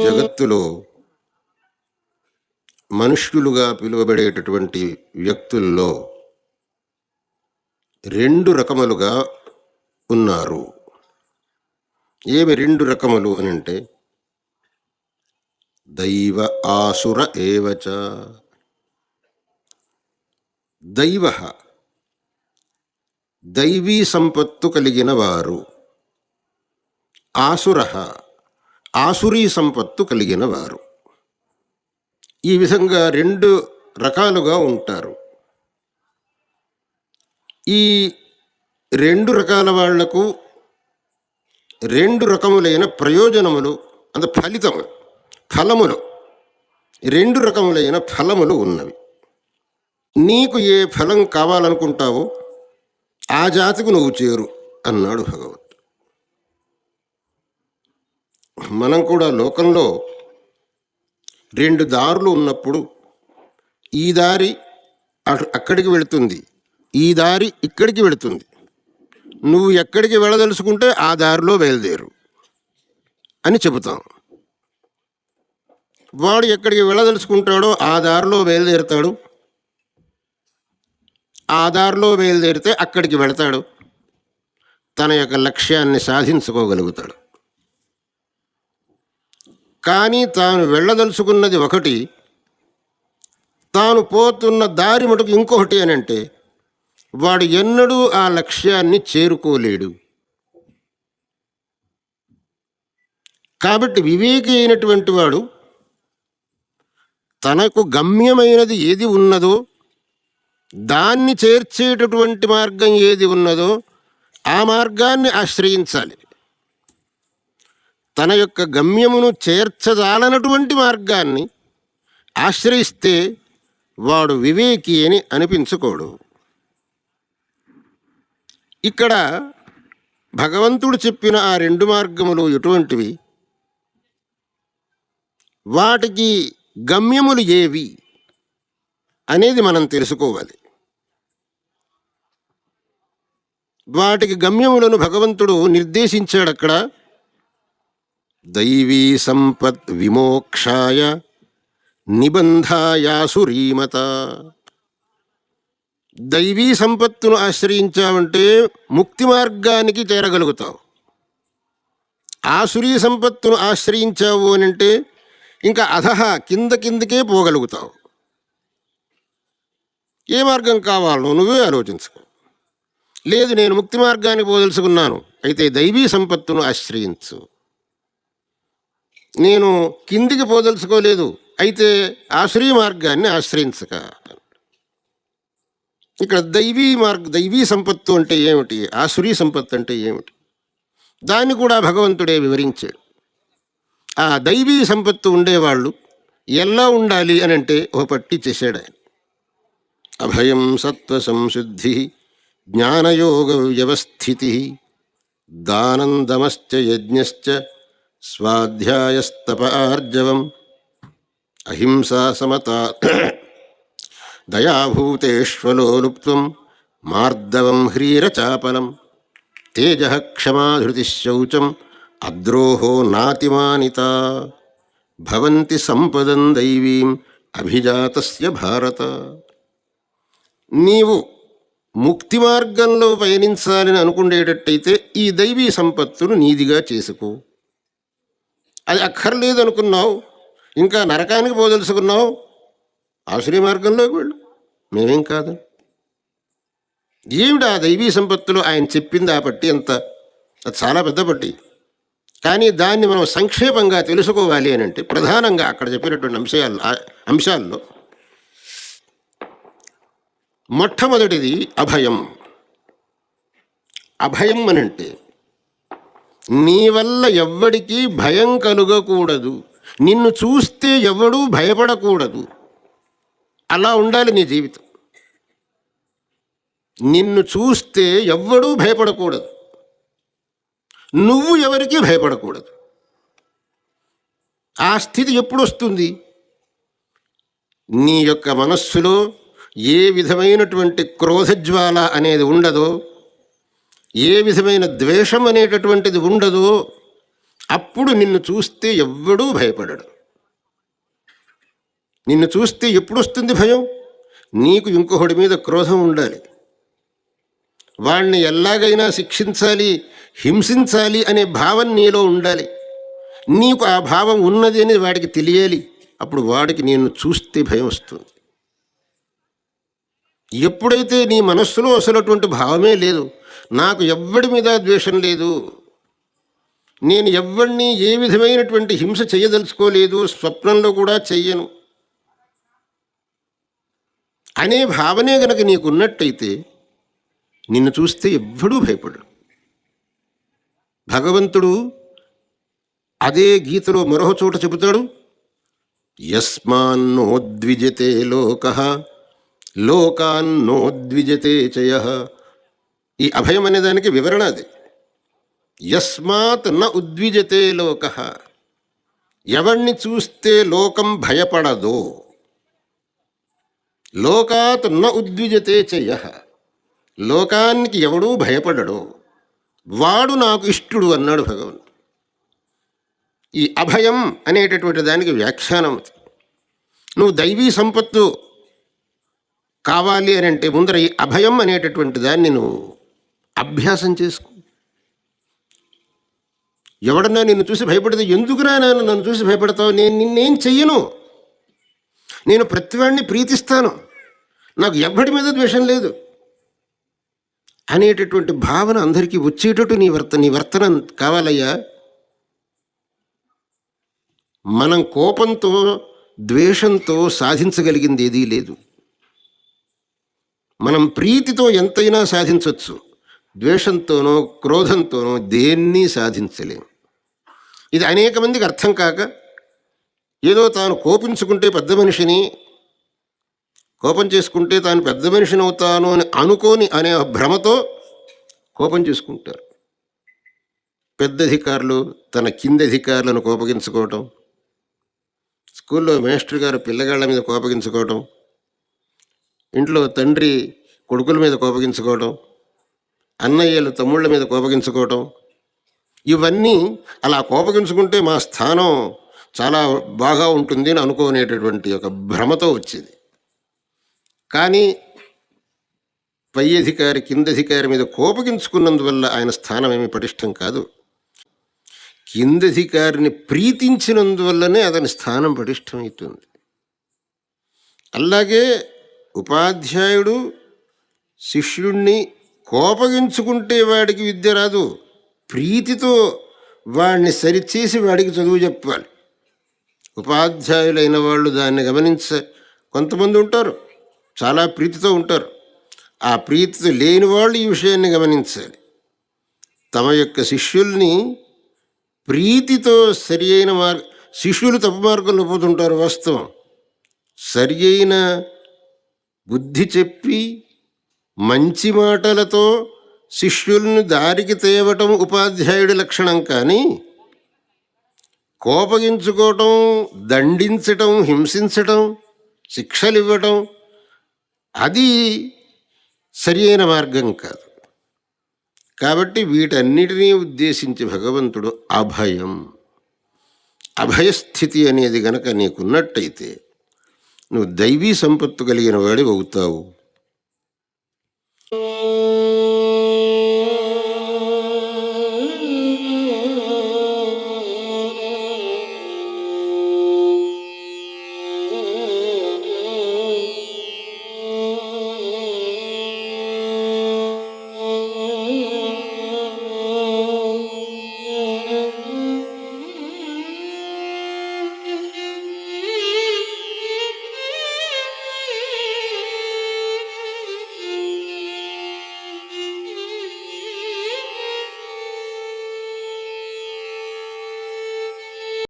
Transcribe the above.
జగత్తులో మనుష్యులుగా పిలువబడేటటువంటి వ్యక్తుల్లో రెండు రకములుగా ఉన్నారు. ఏమి రెండు రకములు అని అంటే, దైవ ఆసుర ఏవచ. దైవ దైవీ సంపత్తు కలిగిన వారు, ఆసుర ఆసురీ సంపత్తు కలిగిన వారు. ఈ విధంగా రెండు రకాలుగా ఉంటారు. ఈ రెండు రకాల వాళ్లకు రెండు రకములైన ప్రయోజనములు, ఫలములు రెండు రకములైన ఫలములు ఉన్నవి. నీకు ఏ ఫలం కావాలనుకుంటావో ఆ జాతికి నువ్వు చేరు అన్నాడు భగవంతుడు. మనం కూడా లోకంలో రెండు దారులు ఉన్నప్పుడు ఈ దారి అక్కడికి వెళుతుంది, ఈ దారి ఇక్కడికి వెళుతుంది. నువ్వు ఎక్కడికి వెళ్ళదలుచుకుంటే ఆ దారిలో బయలుదేరు అని చెబుతాం. వాడు ఎక్కడికి వెళ్ళదలుచుకుంటాడో ఆ దారిలో బయలుదేరుతాడు. ఆ దారిలో బయలుదేరితే అక్కడికి వెళతాడు, తన యొక్క లక్ష్యాన్ని సాధించుకోగలుగుతాడు. కానీ తాను వెళ్ళదలుచుకున్నది ఒకటి, తాను పోతున్న దారి మటుకు ఇంకొకటి అని అంటే వాడు ఎన్నడూ ఆ లక్ష్యాన్ని చేరుకోలేడు. కాబట్టి వివేకి అయినటువంటి వాడు తనకు గమ్యమైనది ఏది ఉన్నదో, దాన్ని చేర్చేటటువంటి మార్గం ఏది ఉన్నదో ఆ మార్గాన్ని ఆశ్రయించాలి. తన యొక్క గమ్యమును చేర్చజాలనటువంటి మార్గాన్ని ఆశ్రయిస్తే వాడు వివేకి అని అనిపించుకోడు. ఇక్కడ భగవంతుడు చెప్పిన ఆ రెండు మార్గములు ఎటువంటివి, వాటికి గమ్యములు ఏవి అనేది మనం తెలుసుకోవాలి. వాటికి గమ్యములను భగవంతుడు నిర్దేశించాడు. అక్కడ దైవీ సంపత్ విమోక్షాయ నిబంధాయాసురీమత. దైవీ సంపత్తును ఆశ్రయించావంటే ముక్తి మార్గానికి చేరగలుగుతావు. ఆసురీ సంపత్తును ఆశ్రయించావు అని అంటే ఇంకా అధహ కిందకే పోగలుగుతావు. ఏ మార్గం కావాలో నువ్వే ఆలోచించుకో. లేదు, నేను ముక్తి మార్గానికి పోదలుచుకున్నాను, అయితే దైవీ సంపత్తును ఆశ్రయించు. నేను కిందికి పోదలుచుకోలేదు, అయితే ఆసురీ మార్గాన్ని ఆశ్రయించక. ఇక్కడ దైవీ సంపత్తు అంటే ఏమిటి, ఆసురీ సంపత్తు అంటే ఏమిటి, దాన్ని కూడా భగవంతుడే వివరించాడు. ఆ దైవీ సంపత్తు ఉండేవాళ్ళు ఎలా ఉండాలి అని అంటే ఒక పట్టి చేశాడు ఆయన. అభయం సత్వ సంశుద్ధి జ్ఞానయోగ వ్యవస్థితి దానందమశ్చ యజ్ఞశ్చ స్వాధ్యాయస్తప ఆర్జవం అహింసా సమతా దయాభూతేష్వలోలుప్త్వం మార్దవం హ్రీరచాపలం తేజః క్షమా ధృతిః శౌచం అద్రోహో నాతిమానిత భవంతి సంపదం దైవీం అభిజాతస్య భారత. నీవు ముక్తి మార్గంలో పయనించాలని అనుకునేటట్టయితే ఈ దైవీ సంపత్తును నీదిగా చేసుకో. అది అక్కర్లేదు అనుకున్నావు, ఇంకా నరకానికి పోదలుచుకున్నావు, ఆసురీ మార్గంలోకి వెళ్ళు, మేమేం కాదు. ఏమిటి ఆ దైవీ సంపత్తులు ఆయన చెప్పింది ఆ పట్టి అంత, అది చాలా పెద్ద పట్టి. కానీ దాన్ని మనం సంక్షేపంగా తెలుసుకోవాలి అని అంటే ప్రధానంగా అక్కడ చెప్పినటువంటి అంశాల్లో మొట్టమొదటిది అభయం. అభయం అనంటే నీ వల్ల ఎవ్వడికి భయం కలుగకూడదు, నిన్ను చూస్తే ఎవడూ భయపడకూడదు. అలా ఉండాలి నీ జీవితం. నిన్ను చూస్తే ఎవ్వడూ భయపడకూడదు, నువ్వు ఎవరికీ భయపడకూడదు. ఆ స్థితి ఎప్పుడు వస్తుంది? నీ యొక్క మనస్సులో ఏ విధమైనటువంటి క్రోధజ్వాల అనేది ఉండదో, ఏ విధమైన ద్వేషం అనేటటువంటిది ఉండదో, అప్పుడు నిన్ను చూస్తే ఎవ్వడూ భయపడడు. నిన్ను చూస్తే ఎప్పుడు వస్తుంది భయం? నీకు ఇంకొకడి మీద క్రోధం ఉండాలి, వాణ్ణి ఎలాగైనా శిక్షించాలి, హింసించాలి అనే భావం నీలో ఉండాలి. నీకు ఆ భావం ఉన్నది అని వాడికి తెలియాలి. అప్పుడు వాడికి నిన్ను చూస్తే భయం వస్తుంది. ఎప్పుడైతే నీ మనస్సులో అసలు అటువంటి భావమే లేదు, నాకు ఎవ్వడి మీద ద్వేషం లేదు, నేను ఎవ్వడిని ఏ విధమైనటువంటి హింస చేయదలుచుకోలేదు, స్వప్నంలో కూడా చెయ్యను అనే భావనే గనక నీకున్నట్టయితే నిన్ను చూస్తే ఎవ్వడూ భయపడడు. భగవంతుడు అదే గీతలో మరో చోట చెబుతాడు, యస్మాన్నోద్విజతే లోకః లోకాన్నోద్విజతే చయః. ఈ అభయం అనే దానికి వివరణ అది. యస్మాత్ న ఉద్విజతే లోకః, ఎవరిని చూస్తే లోకం భయపడదో, లోకాత్ న ఉద్విజతే చయః, లోకానికి ఎవడూ భయపడడో వాడు నాకు ఇష్టుడు అన్నాడు భగవంతుడు. ఈ అభయం అనేటటువంటి దానికి వ్యాఖ్యానం. నువ్వు దైవీ సంపత్తు కావాలి అని అంటే ముందర ఈ అభయం అనేటటువంటి దాన్ని నువ్వు అభ్యాసం చేసుకో. ఎవడన్నా నిన్ను చూసి భయపడితే, ఎందుకురా నన్ను చూసి భయపడతావు, నేను నిన్నేం చెయ్యను, నేను ప్రతివాడిని ప్రీతిస్తాను, నాకు ఎవ్వడి మీద ద్వేషం లేదు అనేటటువంటి భావన అందరికీ వచ్చేటట్టు నీ వర్తన కావాలయ్యా. మనం కోపంతో ద్వేషంతో సాధించగలిగింది ఏదీ లేదు. మనం ప్రీతితో ఎంతైనా సాధించవచ్చు, ద్వేషంతోనో క్రోధంతోనో దేన్ని సాధించలేము. ఇది అనేక మందికి అర్థం కాక ఏదో తాను కోపించుకుంటే పెద్ద మనిషిని, కోపం చేసుకుంటే తాను పెద్ద మనిషిని అవుతాను అని అనుకోని అనే భ్రమతో కోపం చేసుకుంటారు. పెద్ద అధికారులు తన కింది అధికారులను కోపగించుకోవటం, స్కూల్లో మాస్టర్ గారు పిల్లగాళ్ళ మీద కోపగించుకోవటం, ఇంట్లో తండ్రి కొడుకుల మీద కోపగించుకోవటం, అన్నయ్యలు తమ్ముళ్ళ మీద కోపగించుకోవటం, ఇవన్నీ అలా కోపగించుకుంటే మా స్థానం చాలా బాగా ఉంటుంది అని అనుకోనేటటువంటి ఒక భ్రమతో వచ్చేది. కానీ పై అధికారి కింద అధికారి మీద కోపగించుకున్నందువల్ల ఆయన స్థానం ఏమీ పటిష్టం కాదు. కిందధికారిని ప్రీతించినందువల్లనే అతని స్థానం పటిష్టమవుతుంది. అలాగే ఉపాధ్యాయుడు శిష్యుణ్ణి కోపగించుకుంటే వాడికి విద్య రాదు, ప్రీతితో వాడిని సరిచేసి వాడికి చదువు చెప్పాలి. ఉపాధ్యాయులైన వాళ్ళు దాన్ని కొంతమంది ఉంటారు, చాలా ప్రీతితో ఉంటారు. ఆ ప్రీతితో లేని వాళ్ళు ఈ విషయాన్ని గమనించాలి. తమ యొక్క శిష్యుల్ని ప్రీతితో సరి అయిన శిష్యులు తప్పు మార్గంలో పోతుంటారు వాస్తవం. సరి అయిన బుద్ధి చెప్పి మంచి మాటలతో శిష్యుల్ని దారికి తేవటం ఉపాధ్యాయుడి లక్షణం. కానీ కోపగించుకోవటం, దండించటం, హింసించటం, శిక్షలు ఇవ్వటం అది సరి అయిన మార్గం కాదు. కాబట్టి వీటన్నిటినీ ఉద్దేశించి భగవంతుడు అభయస్థితి అనేది గనక నీకున్నట్టయితే నువ్వు దైవీ సంపత్తు కలిగిన వాడి అవుతావు.